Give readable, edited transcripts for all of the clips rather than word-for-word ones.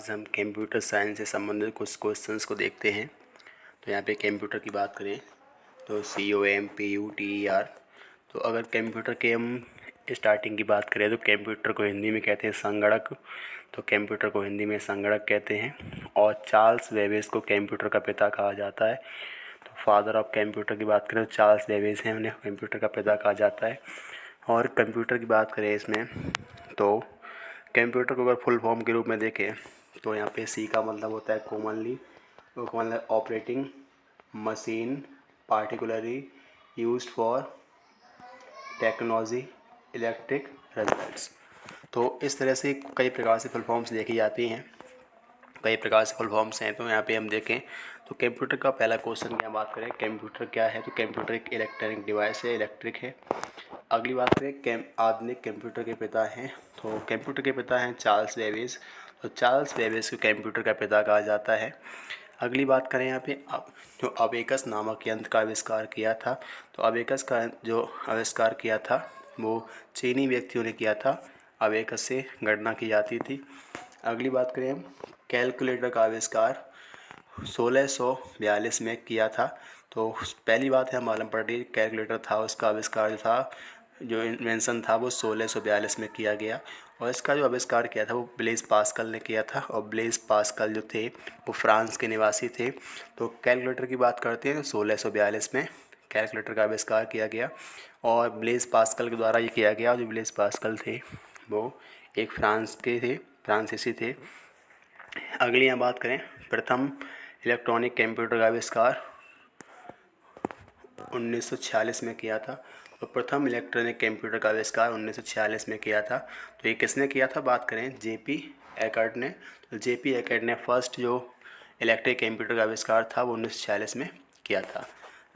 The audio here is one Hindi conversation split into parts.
आज हम कंप्यूटर साइंस से संबंधित कुछ क्वेश्चंस को देखते हैं। तो यहाँ पे कंप्यूटर की बात करें तो COMPUTER। तो अगर कंप्यूटर के हम स्टार्टिंग की बात करें तो कंप्यूटर को हिंदी में कहते हैं संगणक। तो कंप्यूटर को हिंदी में संगणक कहते हैं। और चार्ल्स बेबेज को कंप्यूटर का पिता कहा जाता है। तो फादर ऑफ कंप्यूटर की बात करें तो चार्ल्स बेबेज हैं, उन्हें कंप्यूटर का पिता कहा जाता है। और कंप्यूटर की बात करें इसमें तो कंप्यूटर को अगर फुल फॉर्म के रूप में देखें तो यहाँ पे C का मतलब होता है कॉमनली, तो मतलब operating machine particularly used for technology electric results. तो इस तरह से कई प्रकार से फुल फॉर्म्स देखी जाती हैं, कई प्रकार से फुल फॉर्म्स हैं। तो यहाँ पे हम देखें तो कंप्यूटर का पहला क्वेश्चन क्या बात करें, कंप्यूटर क्या है। तो कंप्यूटर एक इलेक्ट्रॉनिक डिवाइस है, इलेक्ट्रिक है। अगली बात करें आधुनिक कंप्यूटर के पिता हैं। तो कंप्यूटर के पिता हैं चार्ल्स बेबेज। तो चार्ल्स बेबेज को कंप्यूटर का पिता कहा जाता है। अगली बात करें यहाँ पे जो अबेकस नामक यंत्र का आविष्कार किया था। तो अबेकस का जो आविष्कार किया था वो चीनी व्यक्तियों ने किया था। अबेकस से गणना की जाती थी। अगली बात करें हम कैलकुलेटर का आविष्कार 1642 में किया था। तो पहली बात है हम मालूम पड़ रही कैलकुलेटर था, उसका आविष्कार जो था, जो इन्वेंशन था वो 1642 में किया गया। और इसका जो आविष्कार किया था वो ब्लेज पास्कल ने किया था। और ब्लेज पास्कल जो थे वो फ्रांस के निवासी थे। तो कैलकुलेटर की बात करते हैं तो 1642 में कैलकुलेटर का आविष्कार किया गया और ब्लेज पास्कल के द्वारा ये किया गया। जो ब्लेज पास्कल थे वो एक फ्रांसीसी थे। अगली यहाँ बात करें प्रथम इलेक्ट्रॉनिक कंप्यूटर का आविष्कार 1946 में किया था। तो प्रथम इलेक्ट्रॉनिक कंप्यूटर का आविष्कार 1946 में किया था। तो ये किसने किया था, बात करें JP एकर्ट ने। तो JP एकर्ट ने फर्स्ट जो इलेक्ट्रिक कंप्यूटर का आविष्कार था वो 1946 में किया था।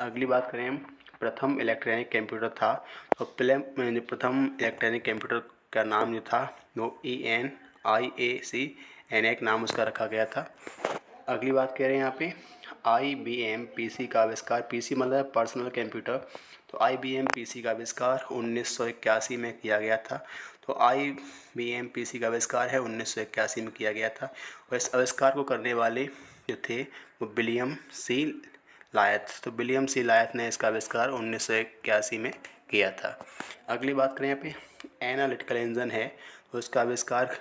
अगली बात करें हम प्रथम इलेक्ट्रॉनिक कंप्यूटर था। तो प्रथम इलेक्ट्रॉनिक कंप्यूटर का नाम जो था वो ENIAC नाम उसका रखा गया था। अगली बात कह रहे हैं यहाँ पे IBM PC का आविष्कार। PC मतलब पर्सनल कंप्यूटर। तो IBM PC का आविष्कार 1981 में किया गया था। तो IBM PC का आविष्कार है 1981 में किया गया था। और इस आविष्कार को करने वाले जो थे वो विलियम सी लायथ। तो विलियम सी लायथ ने इसका आविष्कार 1981 में किया था। अगली बात करें यहाँ पे एनालिटिकल इंजन है, तो उसका आविष्कार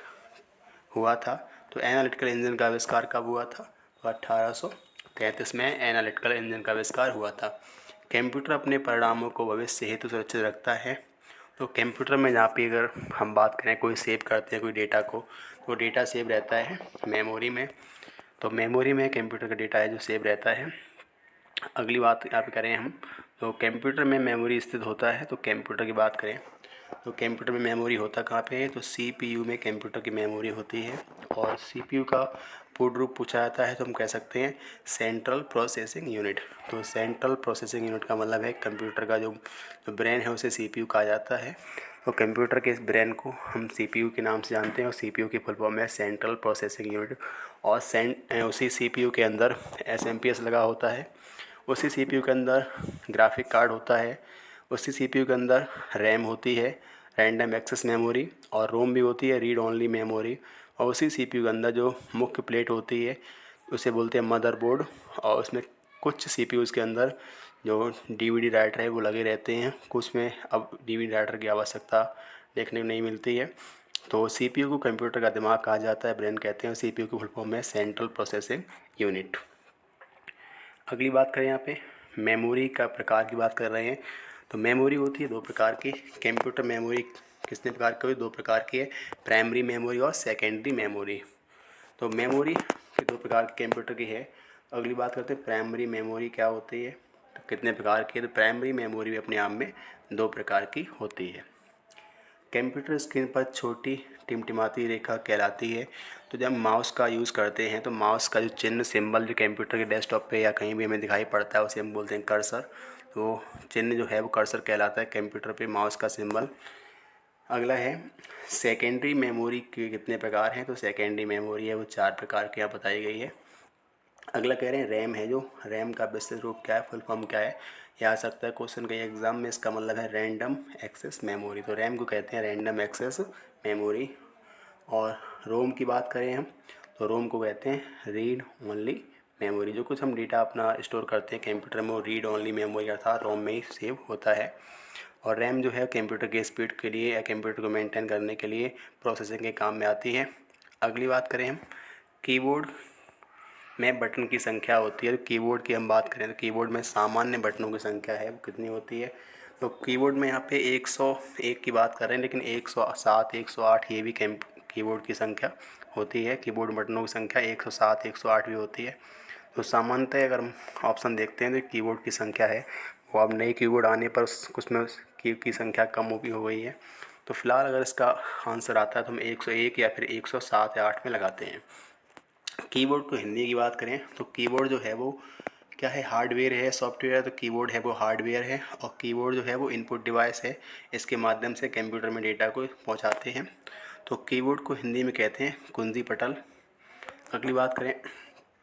हुआ था। तो एनालिटिकल इंजन का आविष्कार कब हुआ था, तो 1833 में एनालिटिकल इंजन का आविष्कार हुआ था। कंप्यूटर अपने परिणामों को भविष्य हेतु सुरक्षित रखता है। तो कंप्यूटर में जहाँ पे अगर हम बात करें कोई सेव करते हैं कोई डेटा को, तो डेटा सेव रहता है मेमोरी में। तो मेमोरी में कंप्यूटर का डेटा है जो सेव रहता है। अगली बात यहाँ पे करें हम तो कंप्यूटर में मेमोरी स्थित होता है। तो कंप्यूटर की बात करें तो कंप्यूटर में मेमोरी होता कहाँ पे है, तो CPU में कंप्यूटर की मेमोरी होती है। और CPU का पूर्ण रूप पूछा जाता है तो हम कह सकते हैं सेंट्रल प्रोसेसिंग यूनिट। तो सेंट्रल प्रोसेसिंग यूनिट का मतलब है कंप्यूटर का जो ब्रेन है उसे CPU कहा जाता है। तो कंप्यूटर के इस ब्रेन को हम CPU के नाम से जानते हैं और CPU की फुल फॉर्म है सेंट्रल प्रोसेसिंग यूनिट। और उसी CPU के अंदर SMPS लगा होता है। उसी CPU के अंदर ग्राफिक कार्ड होता है। उसी CPU के अंदर रैम होती है, रैंडम एक्सेस मेमोरी, और रोम भी होती है, रीड ओनली मेमोरी। और उसी CPU के अंदर जो मुख्य प्लेट होती है उसे बोलते हैं मदरबोर्ड। और उसमें कुछ CPUs के अंदर जो DVD राइटर है वो लगे रहते हैं। कुछ में अब DVD राइटर की आवश्यकता देखने को नहीं मिलती है। तो CPU को कंप्यूटर का दिमाग कहा जाता है, ब्रेन कहते हैं। CPU की फुल फॉर्म है सेंट्रल प्रोसेसिंग यूनिट। अगली बात करें यहाँ पे मेमोरी का प्रकार की बात कर रहे हैं। तो मेमोरी होती है दो प्रकार की। कंप्यूटर मेमोरी कितने प्रकार की होती है, दो प्रकार की है, प्राइमरी मेमोरी और सेकेंडरी मेमोरी। तो मेमोरी की दो प्रकार की कंप्यूटर की है। अगली बात करते हैं प्राइमरी मेमोरी क्या होती है, तो कितने प्रकार की है। तो प्राइमरी मेमोरी भी अपने आप में दो प्रकार की होती है। कंप्यूटर स्क्रीन पर छोटी टिमटिमाती रेखा कहलाती है। तो जब माउस का यूज़ करते हैं तो माउस का जो चिन्ह सिंबल जो कंप्यूटर के डेस्कटॉप पे या कहीं भी हमें दिखाई पड़ता है उसे हम बोलते हैं कर्सर। तो चिन्ह जो है वो कर्सर कहलाता है कंप्यूटर पे माउस का सिंबल। अगला है सेकेंडरी मेमोरी के कितने प्रकार हैं। तो सेकेंडरी मेमोरी है वो 4 प्रकार की यहाँ बताई गई है। अगला कह रहे हैं रैम है, जो रैम का विस्तृत रूप क्या है, फुल फॉर्म क्या है, यह आ सकता है क्वेश्चन कई एग्जाम में। इसका मतलब है रैंडम एक्सेस मेमोरी। तो रैम को कहते हैं रैंडम एक्सेस मेमोरी। और रोम की बात करें हम तो रोम को कहते हैं रीड ओनली मेमोरी। जो कुछ हम डेटा अपना स्टोर करते हैं कंप्यूटर में वो रीड ओनली मेमोरी अर्थात रोम में ही सेव होता है। और रैम जो है कंप्यूटर की स्पीड के लिए या कंप्यूटर को मेंटेन करने के लिए प्रोसेसिंग के काम में आती है। अगली बात करें हम कीबोर्ड में बटन की संख्या होती है। तो कीबोर्ड की हम बात करें तो कीबोर्ड में सामान्य बटनों की संख्या है वो कितनी होती है। तो कीबोर्ड में यहाँ पे 101 की बात कर रहे हैं, लेकिन 107 108 ये भी कीबोर्ड की संख्या होती है। कीबोर्ड बटनों की संख्या 107 108 भी होती है। तो सामान्यतः अगर हम ऑप्शन देखते हैं तो कीबोर्ड की संख्या है वो अब नए कीबोर्ड आने पर उसमें की संख्या कम हो गई है। तो फिलहाल अगर इसका आंसर आता है तो हम 101 या फिर 107 या 8 में लगाते हैं। कीबोर्ड को हिंदी की बात करें तो कीबोर्ड जो है वो क्या है, हार्डवेयर है सॉफ्टवेयर है। तो कीबोर्ड है वो हार्डवेयर है और कीबोर्ड जो है वो इनपुट डिवाइस है। इसके माध्यम से कंप्यूटर में डेटा को पहुंचाते हैं। तो कीबोर्ड को हिंदी में कहते हैं कुंजी पटल। अगली बात करें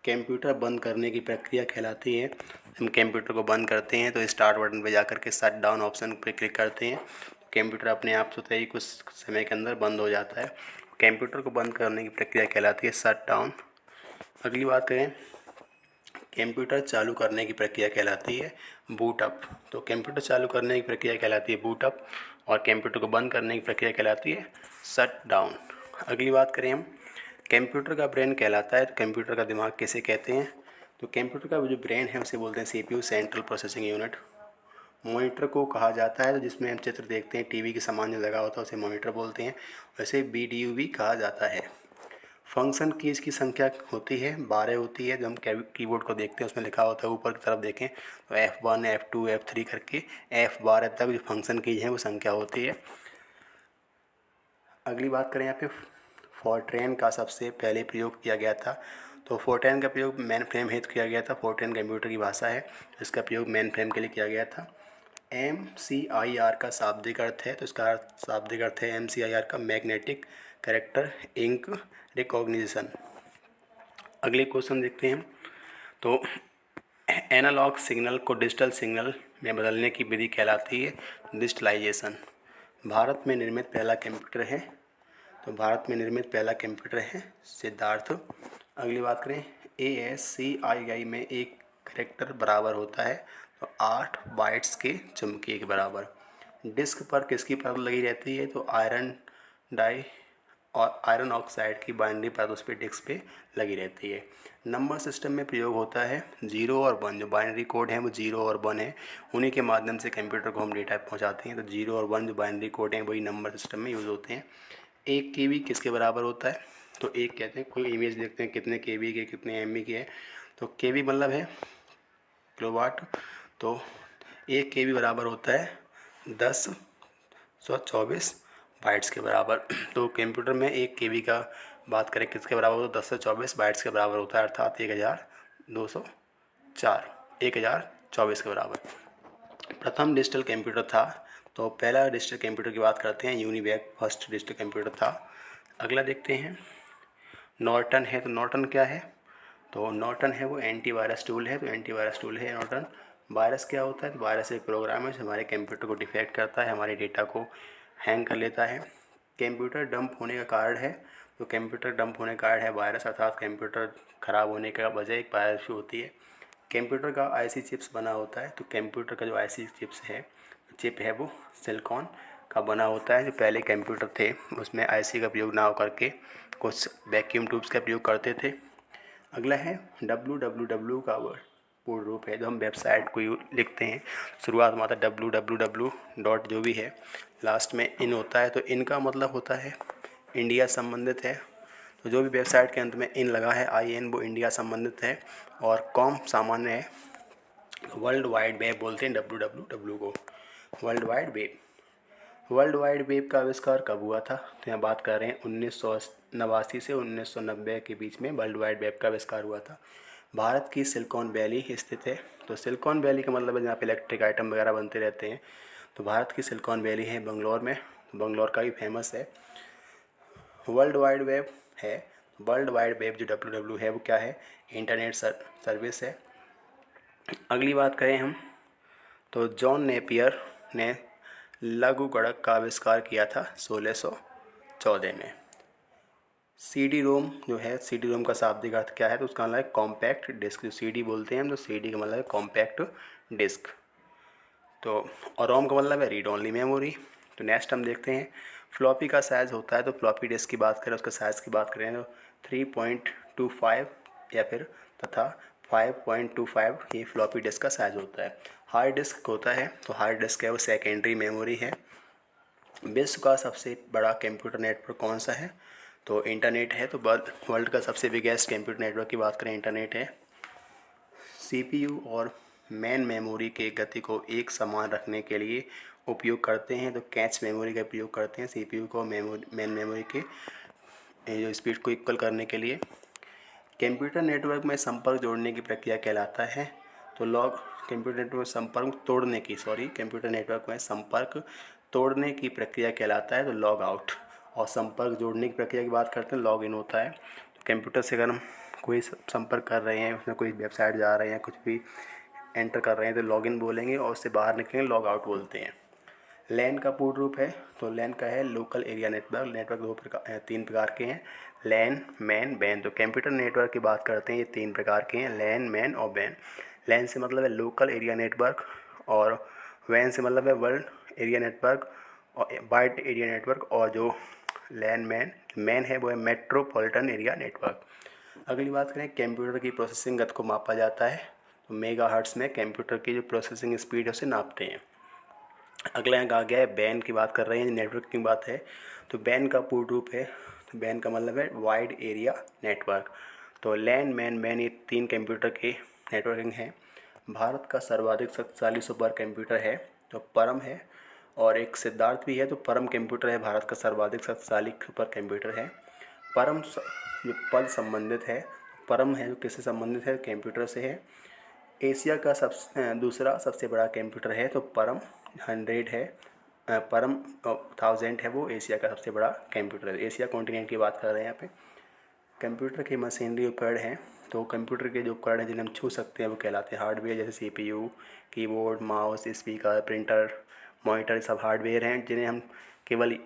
कंप्यूटर बंद करने की प्रक्रिया कहलाती है। हम कंप्यूटर को बंद करते हैं तो स्टार्ट बटन पर जाकर के शट डाउन ऑप्शन पर क्लिक करते हैं। कंप्यूटर अपने आप स्वतः ही कुछ समय के अंदर बंद हो जाता है। कंप्यूटर को बंद करने की प्रक्रिया कहलाती है शट डाउन। अगली बात करें कंप्यूटर चालू करने की प्रक्रिया कहलाती है बूट अप। तो कंप्यूटर चालू करने की प्रक्रिया कहलाती है बूट अप और कंप्यूटर को बंद करने की प्रक्रिया कहलाती है शट डाउन। अगली बात करें हम कंप्यूटर का ब्रेन कहलाता है। तो कंप्यूटर का दिमाग किसे कहते हैं। तो कंप्यूटर का जो ब्रेन है उसे बोलते हैं CPU central processing unit. Monitor को कहा जाता है तो जिसमें हम चित्र देखते हैं टीवी के समान जो लगा होता है उसे मॉनिटर बोलते हैं। वैसे बीडीयू भी कहा जाता है। फंक्शन कीज की संख्या होती है 12 होती है। जब हम कीबोर्ड को देखते हैं उसमें लिखा होता है ऊपर की तरफ देखें तो F1 F2 F3 करके F12 तक जो फंक्शन कीज है वो संख्या होती है। अगली बात करें यहाँ पे फोर्ट्रेन का सबसे पहले प्रयोग किया गया था। तो फोर्ट्रेन का प्रयोग मेन फ्रेम हेतु किया गया था। फोर्ट्रेन कंप्यूटर की भाषा है। इसका प्रयोग मेन फ्रेम के लिए किया गया था। MCIR का शाब्दिक अर्थ है। तो इसका शाब्दिक अर्थ है MCIR का मैग्नेटिक कैरेक्टर इंक रिकॉग्निशन। अगले क्वेश्चन देखते हैं तो एनालॉग सिग्नल को डिजिटल सिग्नल में बदलने की विधि कहलाती है डिजिटलाइजेशन। भारत में निर्मित पहला कंप्यूटर है। तो भारत में निर्मित पहला कंप्यूटर है सिद्धार्थ। अगली बात करें ASCII में एक कैरेक्टर बराबर होता है तो 8 बाइट्स के चुम्बकीय के बराबर। डिस्क पर किसकी परत लगी रहती है। तो आयरन डाई और आयरन ऑक्साइड की बाइंडरी परत उस पर डिस्क पे लगी रहती है। नंबर सिस्टम में प्रयोग होता है 0 और 1। जो बाइनरी कोड है वो 0 और 1 है। उन्हीं के माध्यम से कंप्यूटर को हम डेटा पहुंचाते हैं। तो 0 और 1 जो बाइनरी कोड हैं वही नंबर सिस्टम में यूज़ होते हैं। 1 KB किसके बराबर होता है। तो एक कहते हैं कोई इमेज देखते हैं कितने KB के कितने MB के है। तो KB मतलब है किलोवाट। तो 1 KB बराबर होता है 1024 बाइट्स के बराबर। तो कंप्यूटर में 1 KB का बात करें किसके बराबर होता है 1024 बाइट्स के बराबर होता है अर्थात 1024 के बराबर। प्रथम डिजिटल कंप्यूटर था। तो पहला डिजिटल कंप्यूटर की बात करते हैं यूनिवैक फर्स्ट डिजिटल कंप्यूटर था। अगला देखते हैं नॉर्टन है। तो नॉर्टन क्या है। तो नॉर्टन है वो एंटीवायरस टूल है। तो एंटीवायरस टूल है नॉर्टन। वायरस क्या होता है। तो वायरस एक प्रोग्राम है जो हमारे कंप्यूटर को डिफेक्ट करता है, हमारे डेटा को हैंग कर लेता है। कंप्यूटर डंप होने का कारण है। तो कंप्यूटर डंप होने का कारण है वायरस अर्थात कंप्यूटर ख़राब होने का वजह एक वायरस होती है। कंप्यूटर का IC चिप्स बना होता है। तो कंप्यूटर का जो IC चिप है वो सिलिकॉन का बना होता है। जो पहले कंप्यूटर थे उसमें IC का प्रयोग ना हो करके कुछ वैक्यूम ट्यूब्स का प्रयोग करते थे। अगला है www का पूर्ण रूप है। जो हम वेबसाइट को लिखते हैं शुरुआत में आता है www डॉट जो भी है लास्ट में इन होता है। तो इनका मतलब होता है इंडिया संबंधित है। तो जो भी वेबसाइट के अंत में इन लगा है IN वो इंडिया संबंधित है। और कॉम सामान्य है। वर्ल्ड वाइड वेब बोलते हैं www को। World wide web. World wide web का आविष्कार कब हुआ था। तो यहाँ बात कर रहे हैं 1989 से 1990 के बीच में वर्ल्ड वाइड वेब का आविष्कार हुआ था। भारत की सिलिकॉन वैली स्थित है। तो सिलिकॉन वैली का मतलब है जहाँ पे इलेक्ट्रिक आइटम वगैरह बनते रहते हैं। तो भारत की सिलिकॉन वैली है बंगलौर में। तो बंगलौर का भी फेमस है। वर्ल्ड वाइड वेब है। वर्ल्ड वाइड वेब जो WW है वो क्या है, इंटरनेट सर्विस है। अगली बात करें हम तो जॉन नेपियर ने लघु गणक का आविष्कार किया था 1614 में। CD रोम जो है, CD रोम का शाब्दिक अर्थ क्या है, तो उसका मतलब है कॉम्पैक्ट डिस्क। जो CD बोलते हैं हम, तो CD का मतलब है कॉम्पैक्ट डिस्क। तो और रोम का मतलब है रीड ओनली मेमोरी। तो नेक्स्ट हम देखते हैं फ्लॉपी का साइज़ होता है। तो फ्लॉपी डिस्क की बात करें, उसका साइज़ की बात करें तो 3.25 या फिर तथा 5.25 ये फ्लॉपी डिस्क का साइज़ होता है। हार्ड डिस्क होता है, तो हार्ड डिस्क है वो सेकेंडरी मेमोरी है। विश्व का सबसे बड़ा कंप्यूटर नेटवर्क कौन सा है, तो इंटरनेट है। तो वर्ल्ड का सबसे बिगेस्ट कंप्यूटर नेटवर्क की बात करें, इंटरनेट है। CPU और मेन मेमोरी के गति को एक समान रखने के लिए उपयोग करते हैं, तो कैच मेमोरी का उपयोग करते हैं CPU को मेन मेमोरी के जो स्पीड को इक्वल करने के लिए। कंप्यूटर नेटवर्क में संपर्क जोड़ने की प्रक्रिया कहलाता है, तो लॉग कंप्यूटर नेटवर्क में संपर्क तोड़ने की कंप्यूटर नेटवर्क में संपर्क तोड़ने की प्रक्रिया कहलाता है, तो लॉग आउट। और संपर्क जोड़ने की प्रक्रिया की बात करते हैं, लॉग इन होता है। तो कंप्यूटर से अगर हम कोई संपर्क कर रहे हैं, उसमें कोई वेबसाइट जा रहे हैं, कुछ भी एंटर कर रहे हैं, तो लॉग इन बोलेंगे, और उससे बाहर निकलेंगे लॉग आउट बोलते हैं। लैन का पूर्ण रूप है, तो लैन का है लोकल एरिया नेटवर्क। नेटवर्क तीन प्रकार के हैं, लैन, मैन, बैन। तो कंप्यूटर नेटवर्क की बात करते हैं, ये तीन प्रकार के हैं, लैन, मैन और बैन। लैन से मतलब है लोकल एरिया नेटवर्क, और वैन से मतलब है वर्ल्ड एरिया नेटवर्क और वाइड एरिया नेटवर्क, और जो लैन मैन है वो है मेट्रोपॉलिटन एरिया नेटवर्क। अगली बात करें, कंप्यूटर की प्रोसेसिंग गति को मापा जाता है, तो मेगाहर्ट्ज़ में कंप्यूटर की जो प्रोसेसिंग स्पीड है उसे नापते हैं। अगला यहाँ आ गया है बैन की बात कर रहे हैं, नेटवर्क की बात है। तो बैन का पूर्ण रूप है, तो बैन का मतलब है वाइड एरिया नेटवर्क। तो लैन, मैन ये तीन कंप्यूटर के नेटवर्किंग है। भारत का सर्वाधिक शक्तिशाली सुपर कंप्यूटर है, तो परम है। और एक सिद्धार्थ भी है, तो परम कंप्यूटर है भारत का सर्वाधिक शक्तिशाली सुपर कंप्यूटर है। परम जो पद संबंधित है, परम है जो किससे संबंधित है, कंप्यूटर से है। एशिया का दूसरा सबसे बड़ा कंप्यूटर है, तो परम 100 है। परम 1000 है, वो एशिया का सबसे बड़ा कंप्यूटर है। एशिया कॉन्टिनेंट की बात कर रहे हैं यहाँ पे। कंप्यूटर के मशीनरी उपकरण हैं, तो कंप्यूटर के जो उपकरण हैं जिन्हें हम छू सकते हैं वो कहलाते हैं हार्डवेयर, जैसे CPU, keyboard, mouse, speaker, printer, monitor, सब हार्डवेयर हैं जिन्हें हम केवल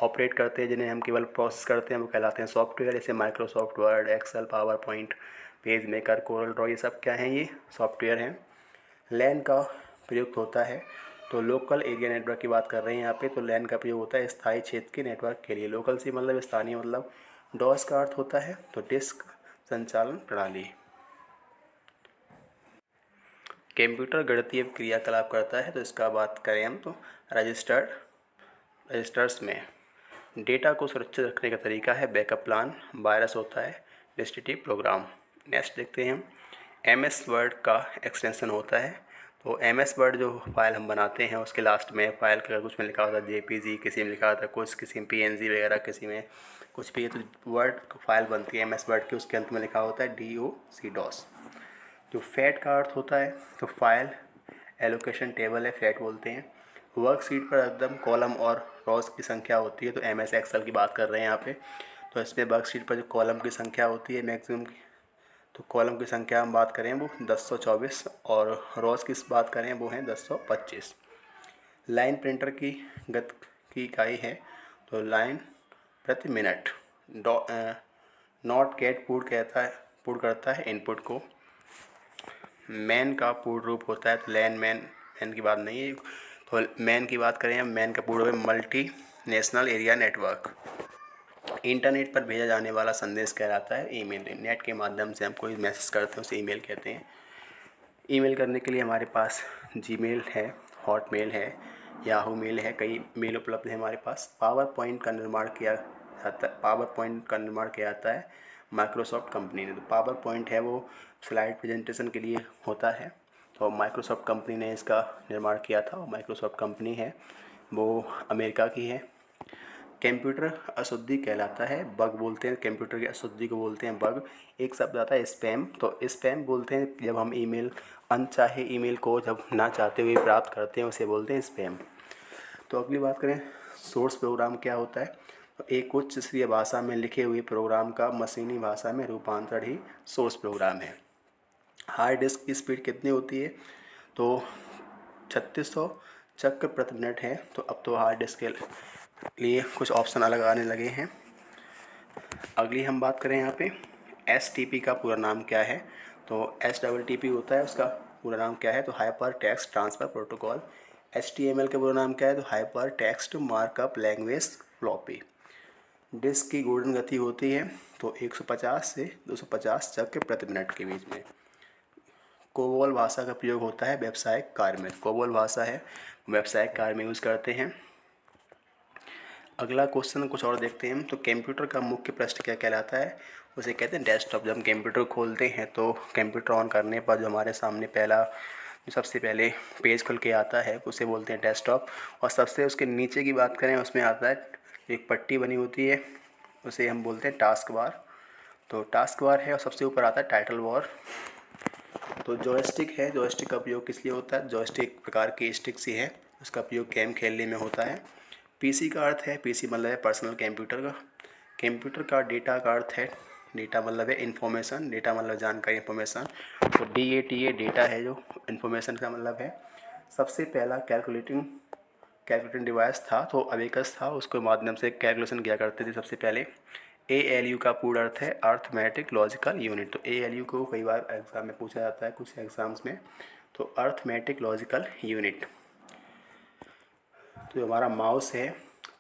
ऑपरेट करते हैं, जिन्हें हम केवल प्रोसेस करते हैं वो कहलाते हैं सॉफ्टवेयर, जैसे Microsoft Word, Excel, PowerPoint, PageMaker, CorelDRAW, ये सब क्या हैं, ये सॉफ्टवेयर हैं। लैन का प्रयुक्त होता है, तो लोकल एरिया नेटवर्क की बात कर रहे हैं यहाँ पे। तो लैन का प्रयोग होता है स्थायी क्षेत्र के नेटवर्क के लिए। लोकल से मतलब स्थानीय, मतलब डॉस का अर्थ होता है, तो डिस्क संचालन प्रणाली। कंप्यूटर गणितीय क्रियाकलाप करता है, तो इसका बात करें हम तो रजिस्टर्स में डेटा को सुरक्षित रखने का तरीका है बैकअप प्लान, वायरस होता है, डिस्ट्रिब्यूटिव प्रोग्राम। नेक्स्ट देखते हैं हम, MS वर्ड का एक्सटेंशन होता है। तो MS वर्ड जो फाइल हम बनाते हैं उसके लास्ट में फाइल का कुछ में लिखा होता है JPG, किसी में लिखा होता है कुछ, किसी में PNG वगैरह, किसी में कुछ भी। तो वर्ड फाइल बनती है MS वर्ड की, उसके अंत में लिखा होता है DOS। जो फैट का अर्थ होता है, तो फाइल एलोकेशन टेबल है, फैट बोलते हैं। वर्कशीट पर एकदम कॉलम और रॉज की संख्या होती है, तो MS एक्सेल की बात कर रहे हैं यहाँ पे। तो इसमें वर्कशीट पर जो कॉलम की संख्या होती है मैक्सिमम की, तो कॉलम की संख्या हम बात करें वो 1024, और रोज़ की बात करें वो हैं 1025। लाइन प्रिंटर की गति की इकाई है, तो लाइन प्रति मिनट। नॉट गेट पूर्ण करता है इनपुट को। मैन का पूर्ण रूप होता है, तो मैन की बात नहीं है। तो मैन की बात करें, मैन का पूर्ण रूप है multi national area network. Internet पर भेजा जाने वाला संदेश कहलाता है ईमेल। नेट के माध्यम से हम कोई मैसेज करते हैं उसे ईमेल कहते हैं। ईमेल करने के लिए हमारे पास जीमेल है, हॉटमेल है, याहू मेल है, कई मेल उपलब्ध है हमारे पास। पावर पॉइंट का निर्माण किया जाता है माइक्रोसॉफ्ट कंपनी ने। तो पावर पॉइंट है वो स्लाइड प्रेजेंटेशन के लिए होता है, तो माइक्रोसॉफ्ट कंपनी ने इसका निर्माण किया था। और माइक्रोसॉफ्ट कंपनी है वो अमेरिका की है। कंप्यूटर अशुद्धि कहलाता है, बग बोलते हैं, कंप्यूटर की अशुद्धि को बोलते हैं बग। एक शब्द आता है स्पैम, तो स्पैम बोलते हैं जब हम अनचाहे ईमेल को जब ना चाहते हुए प्राप्त करते हैं उसे बोलते हैं स्पैम। तो अगली बात करें, सोर्स प्रोग्राम क्या होता है, तो एक उच्च स्तरीय भाषा में लिखे हुए प्रोग्राम का मशीनी भाषा में रूपांतरण ही सोर्स प्रोग्राम है। हार्ड डिस्क की स्पीड कितनी होती है, तो 3600 चक्र प्रति मिनट है। तो अब तो हार्ड डिस्क के लिए कुछ ऑप्शन अलग आने लगे हैं। अगली हम बात करें यहाँ पे STP का पूरा नाम क्या है। तो STTP होता है, उसका पूरा नाम क्या है, तो hypertext transfer protocol. HTML का पूरा नाम क्या है, तो hypertext markup language floppy. Disk की घूर्णन गति होती है तो 150 से 250 चक्र प्रति मिनट के बीच में। कोबोल भाषा का प्रयोग होता है व्यावसायिक कार्य में। कोबोल भाषा है, व्यावसायिक कार्य में यूज़ करते हैं। अगला क्वेश्चन कुछ और देखते हैं हम। तो कंप्यूटर का मुख्य पृष्ठ क्या कहलाता है, उसे कहते हैं डेस्कटॉप। जब हम कंप्यूटर खोलते हैं तो कंप्यूटर ऑन करने पर जो हमारे सामने पहला सबसे पहले पेज खुल के आता है उसे बोलते हैं डेस्कटॉप। और सबसे उसके नीचे की बात करें, उसमें आता है एक पट्टी बनी होती है, उसे हम बोलते हैं टास्क बार। तो टास्क बार है और सबसे ऊपर आता है टाइटल बार। तो जॉयस्टिक है, जॉयस्टिक का उपयोग किस लिए होता है, जॉयस्टिक एक प्रकार की स्टिक सी है, उसका उपयोग गेम खेलने में होता है। पीसी का अर्थ है, पीसी मतलब है पर्सनल कंप्यूटर का। कंप्यूटर का डेटा का अर्थ है, डेटा मतलब है इन्फॉर्मेशन, डेटा मतलब जानकारी, इन्फॉर्मेशन। तो DATA डेटा है, जो इन्फॉर्मेशन का मतलब है। सबसे पहला कैलकुलेटिंग डिवाइस था तो अबेकस था, उसके माध्यम से कैलकुलेशन किया करते थे सबसे पहले। ALU का पूर्ण अर्थ है अर्थमेटिक लॉजिकल यूनिट। तो ALU को कई बार एग्जाम में पूछा जाता है, कुछ एग्जाम्स में। तो अर्थमेटिक लॉजिकल यूनिट। तो हमारा माउस है,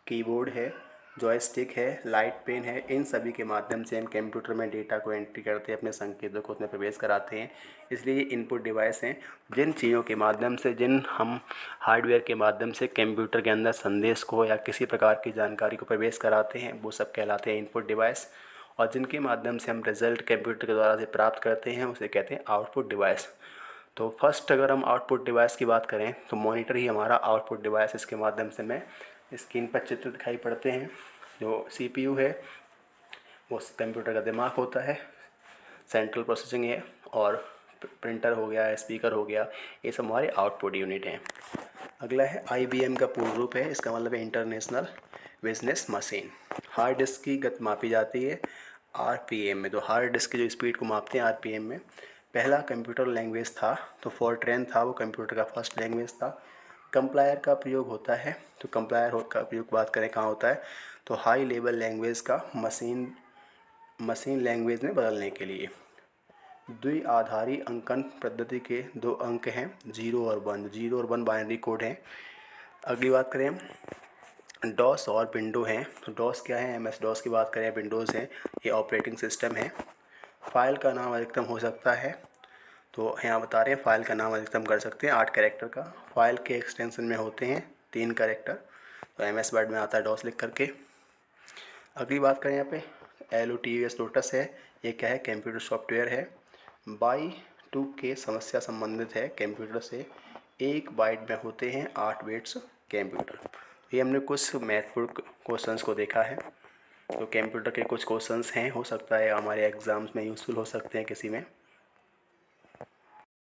कीबोर्ड है, जॉयस्टिक है, लाइट पेन है, इन सभी के माध्यम से हम कंप्यूटर में डेटा को एंट्री करते हैं, अपने संकेतों को उसमें प्रवेश कराते हैं। इसलिए ये इनपुट डिवाइस हैं, जिन चीज़ों के माध्यम से, जिन हम हार्डवेयर के माध्यम से कंप्यूटर के अंदर संदेश को या किसी प्रकार की जानकारी को प्रवेश कराते हैं, वो सब कहलाते हैं इनपुट डिवाइस। और जिनके माध्यम से हम रिजल्ट कंप्यूटर के द्वारा से प्राप्त करते हैं उसे कहते हैं आउटपुट डिवाइस। तो फर्स्ट अगर हम आउटपुट डिवाइस की बात करें तो मॉनिटर ही हमारा आउटपुट डिवाइस। इसके माध्यम से हमें स्क्रीन पर चित्र दिखाई पड़ते हैं। जो CPU है वो कंप्यूटर का दिमाग होता है, सेंट्रल प्रोसेसिंग है, और प्रिंटर हो गया, स्पीकर हो गया, ये सब हमारे आउटपुट यूनिट हैं। अगला है IBM का पूर्ण रूप है, इसका मतलब है international business machine. Hard disk की गति मापी जाती है RPM में। तो हार्ड डिस्क की जो स्पीड को मापते हैं RPM में। पहला कंप्यूटर लैंग्वेज था तो फॉर्ट्रैन था, वो कंप्यूटर का फर्स्ट लैंग्वेज था। कंप्लायर का प्रयोग होता है, तो कंप्लायर का प्रयोग बात करें कहाँ होता है, तो हाई लेवल लैंग्वेज का मशीन लैंग्वेज में बदलने के लिए। द्विआधारी अंकन पद्धति के दो अंक हैं, 0 और 1। 0 और 1 बाइनरी कोड हैं। अगली बात करें हम डॉस और विंडो हैं। तो डॉस क्या है, MS डॉस की बात करें, विंडोज़ है, ये ऑपरेटिंग सिस्टम है। फाइल का नाम अधिकतम हो सकता है, तो यहाँ बता रहे हैं फाइल का नाम अधिकतम कर सकते हैं 8 कैरेक्टर का। फाइल के एक्सटेंशन में होते हैं 3 कैरेक्टर। तो MS वर्ड में आता है डॉस लिख करके। अगली बात करें यहाँ पे LOTUS लोटस है, ये क्या है, कंप्यूटर सॉफ्टवेयर है। Y2K समस्या संबंधित है कंप्यूटर से। 1 बाइट में होते हैं 8 बिट्स कंप्यूटर। ये हमने कुछ महत्वपूर्ण क्वेश्चंस को देखा है। तो कंप्यूटर के कुछ क्वेश्चंस हैं, हो सकता है हमारे एग्ज़ाम्स में यूज़फुल हो सकते हैं किसी में।